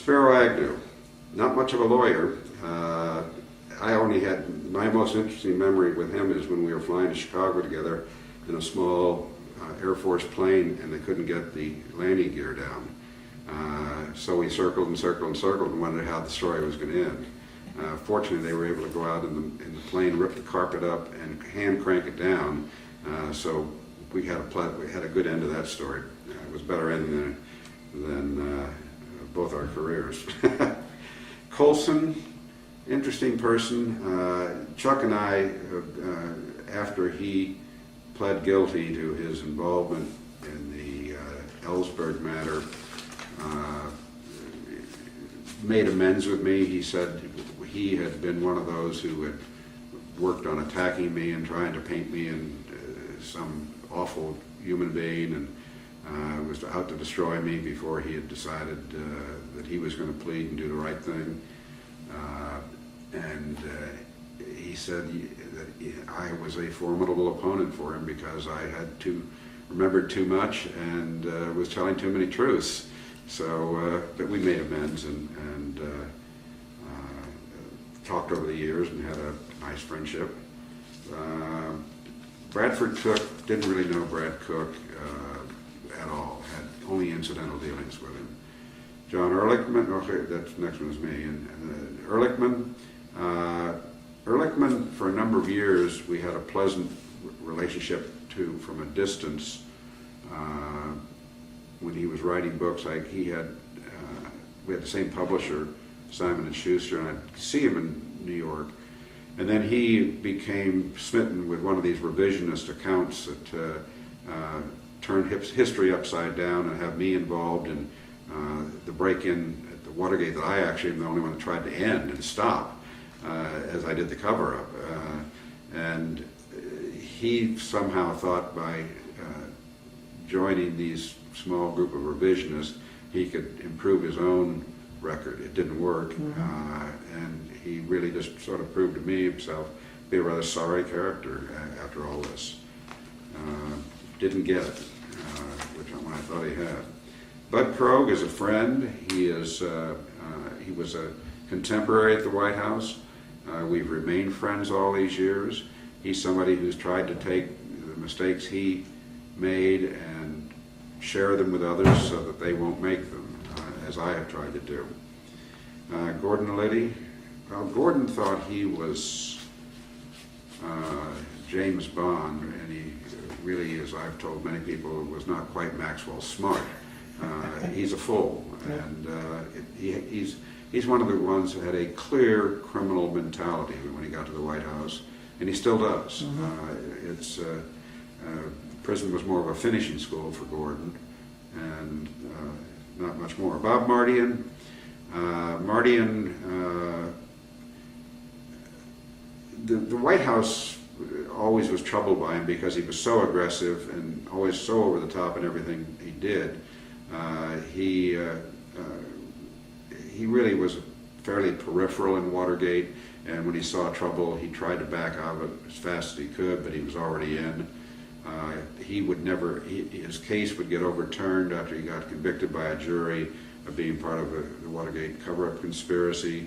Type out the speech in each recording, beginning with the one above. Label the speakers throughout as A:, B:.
A: Spiro Agnew, not much of a lawyer. I only had, my most interesting memory with him is when we were flying to Chicago together in a small Air Force plane and they couldn't get the landing gear down. So we circled and circled and circled and wondered how the story was going to end. Fortunately, they were able to go out in the plane, rip the carpet up, and hand crank it down. So we had a good end to that story. It was a better end than both our careers. Colson, interesting person. Chuck and I, after he pled guilty to his involvement in the Ellsberg matter, made amends with me. He said he had been one of those who had worked on attacking me and trying to paint me in some awful human being, and was out to destroy me before he had decided that he was going to plead and do the right thing. And he said that I was a formidable opponent for him because I had remembered too much and was telling too many truths. So, but we made amends and talked over the years and had a nice friendship. Bradford Cook, didn't really know Brad Cook at all, had only incidental dealings with him. John Ehrlichman, okay, that next one is me, and Ehrlichman. Ehrlichman, for a number of years, we had a pleasant relationship from a distance. When he was writing books, we had the same publisher, Simon & Schuster, and I'd see him in New York. And then he became smitten with one of these revisionist accounts that turn history upside down and have me involved in the break-in at the Watergate that I actually am the only one that tried to end and stop, as I did the cover-up. And he somehow thought by joining these small group of revisionists, he could improve his own record. It didn't work, and he really just sort of proved to me himself to be a rather sorry character after all this. Didn't get it, which I thought he had. Bud Krogh is a friend. He was a contemporary at the White House. We've remained friends all these years. He's somebody who's tried to take the mistakes he made and share them with others so that they won't make them, as I have tried to do. Gordon Liddy. Well, Gordon thought he was James Bond, and he really, as I've told many people, was not quite Maxwell Smart. He's a fool, and he's one of the ones who had a clear criminal mentality when he got to the White House, and he still does. Prison was more of a finishing school for Gordon, and not much more. Bob Mardian. The White House always was troubled by him because he was so aggressive and always so over the top in everything he did. He really was fairly peripheral in Watergate, and when he saw trouble, he tried to back out of it as fast as he could, but he was already in. He would never, his case would get overturned after he got convicted by a jury of being part of the Watergate cover-up conspiracy.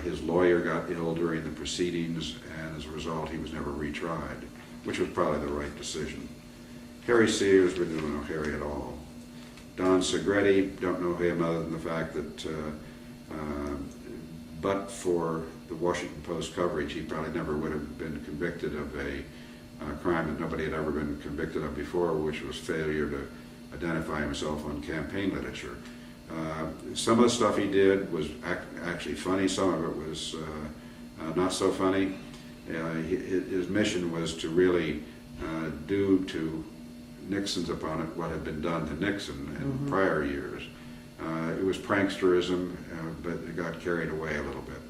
A: His lawyer got ill during the proceedings, and as a result, he was never retried, which was probably the right decision. Harry Sears, we don't know Harry at all. Don Segretti, don't know him other than the fact that, but for the Washington Post coverage, he probably never would have been convicted of a crime that nobody had ever been convicted of before, which was failure to identify himself on campaign literature. Some of the stuff he did was actually funny, some of it was not so funny. His mission was to really do to Nixon's opponent what had been done to Nixon in prior years. It was pranksterism, but it got carried away a little bit.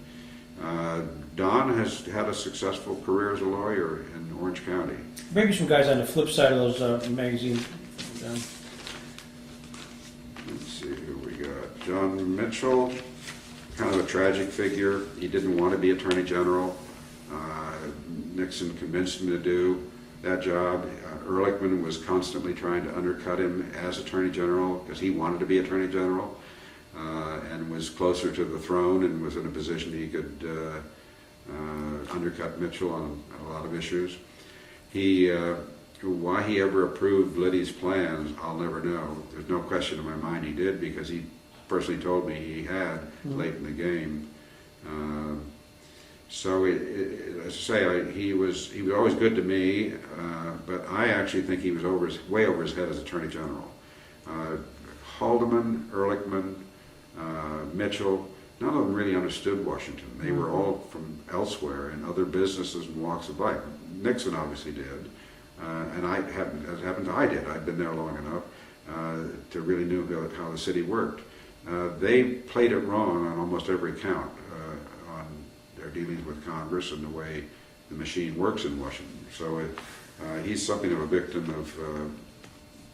A: Don has had a successful career as a lawyer in Orange County.
B: Maybe some guys on the flip side of those magazines.
A: Let's see who we got. John Mitchell, kind of a tragic figure. He didn't want to be Attorney General. Nixon convinced him to do that job. Ehrlichman was constantly trying to undercut him as Attorney General because he wanted to be Attorney General. and was closer to the throne and was in a position he could undercut Mitchell on a lot of issues. Why he ever approved Liddy's plans, I'll never know. There's no question in my mind he did, because he personally told me he had late in the game. So, as I say, he was always good to me, but I actually think he was way over his head as Attorney General. Haldeman, Ehrlichman, Mitchell, none of them really understood Washington. They were all from elsewhere in other businesses and walks of life. Nixon obviously did, and as it happened, I did. I'd been there long enough to really know how the city worked. They played it wrong on almost every count on their dealings with Congress and the way the machine works in Washington. So he's something of a victim of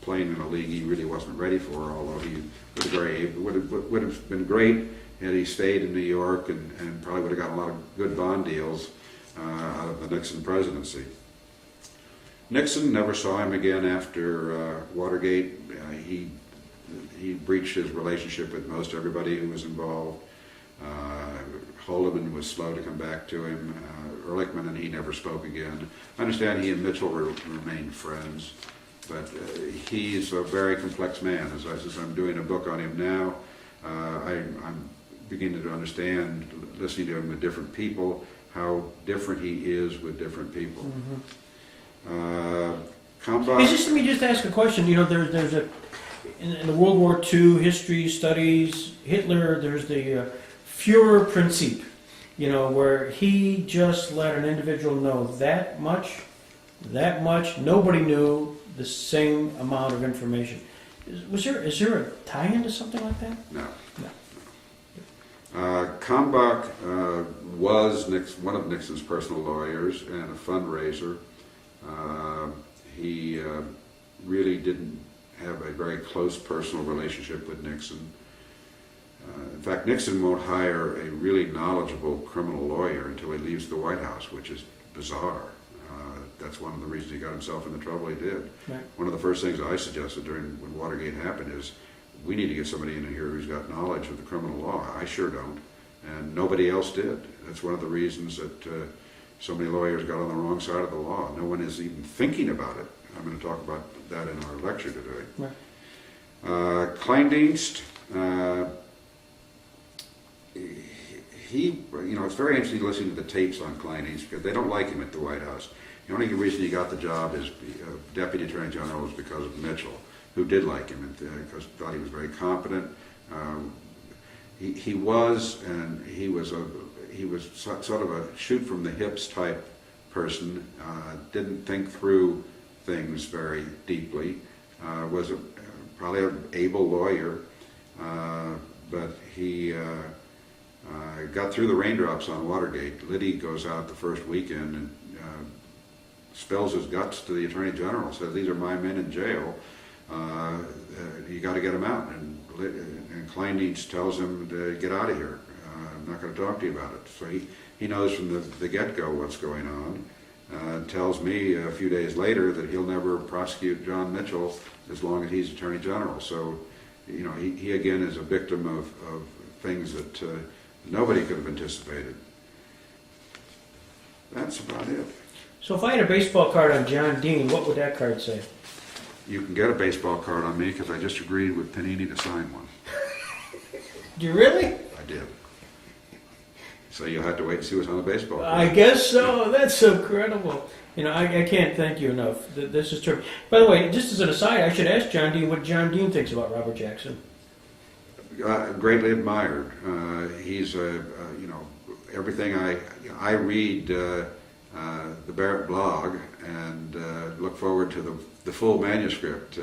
A: playing in a league he really wasn't ready for, although he would have been great had he stayed in New York and probably would have gotten a lot of good bond deals out of the Nixon presidency. Nixon, never saw him again after Watergate. He breached his relationship with most everybody who was involved. Haldeman was slow to come back to him. Ehrlichman and he never spoke again. I understand he and Mitchell remained friends, but he's a very complex man. As I'm doing a book on him now, I'm beginning to understand, listening to him with different people, how different he is with different people.
B: Let me just ask a question. You know, there's a in the World War II history studies, Hitler, there's the Führerprinzip, you know, where he just let an individual know that much, nobody knew the same amount of information. Is there a tie-in to something like that?
A: No. Kalmbach was one of Nixon's personal lawyers and a fundraiser. He really didn't have a very close personal relationship with Nixon. In fact, Nixon won't hire a really knowledgeable criminal lawyer until he leaves the White House, which is bizarre. That's one of the reasons he got himself in the trouble he did.
B: Right.
A: One of the first things I suggested when Watergate happened is, we need to get somebody in here who's got knowledge of the criminal law. I sure don't, and nobody else did. That's one of the reasons that so many lawyers got on the wrong side of the law. No one is even thinking about it. I'm going to talk about that in our lecture today. Right. Kleindienst, it's very interesting listening to the tapes on Kleindienst, because they don't like him at the White House. The only reason he got the job as Deputy Attorney General was because of Mitchell, who did like him because thought he was very competent. He was sort of a shoot from the hips type person. Didn't think through things very deeply. Was probably an able lawyer, but he got through the raindrops on Watergate. Liddy goes out the first weekend and spills his guts to the Attorney General. Says, "These are my men in jail. You got to get them out." And Kleindienst tells him to get out of here. I'm not going to talk to you about it. So he knows from the get-go what's going on. Tells me a few days later that he'll never prosecute John Mitchell as long as he's Attorney General. So, he again is a victim of things that nobody could have anticipated. That's about it.
B: So if I had a baseball card on John Dean, what would that card say?
A: You can get a baseball card on me because I just agreed with Panini to sign one.
B: Do you really?
A: I did. So you'll have to wait and see what's on the baseball card.
B: I guess so. That's incredible. I can't thank you enough. This is true. By the way, just as an aside, I should ask John Dean what John Dean thinks about Robert Jackson.
A: Greatly admired. He's everything I read the Barrett blog and look forward to the full manuscript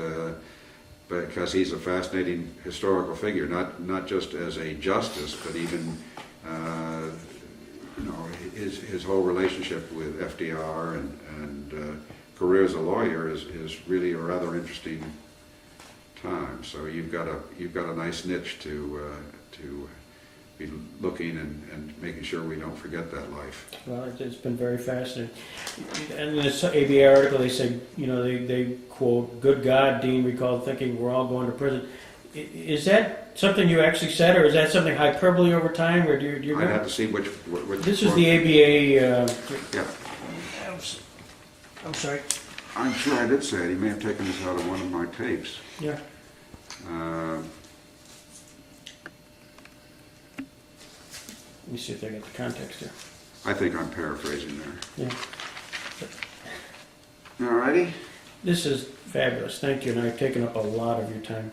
A: because he's a fascinating historical figure, not just as a justice, but even his whole relationship with FDR and career as a lawyer is really a rather interesting time. So you've got a nice niche to be looking and making sure we don't forget that life.
B: Well, it's been very fascinating. And in this ABA article, they say, they quote, "Good God, Dean recalled thinking we're all going to prison." is that something you actually said, or is that something hyperbole over time, or do you
A: I'd
B: remember?
A: have to see which.
B: This is the ABA.
A: Yeah,
B: I'm sorry.
A: I'm sure I did say it. He may have taken this out of one of my tapes.
B: Yeah. Let me see if I get the context here.
A: I think I'm paraphrasing there.
B: Yeah.
A: All righty.
B: This is fabulous. Thank you, and I've taken up a lot of your time.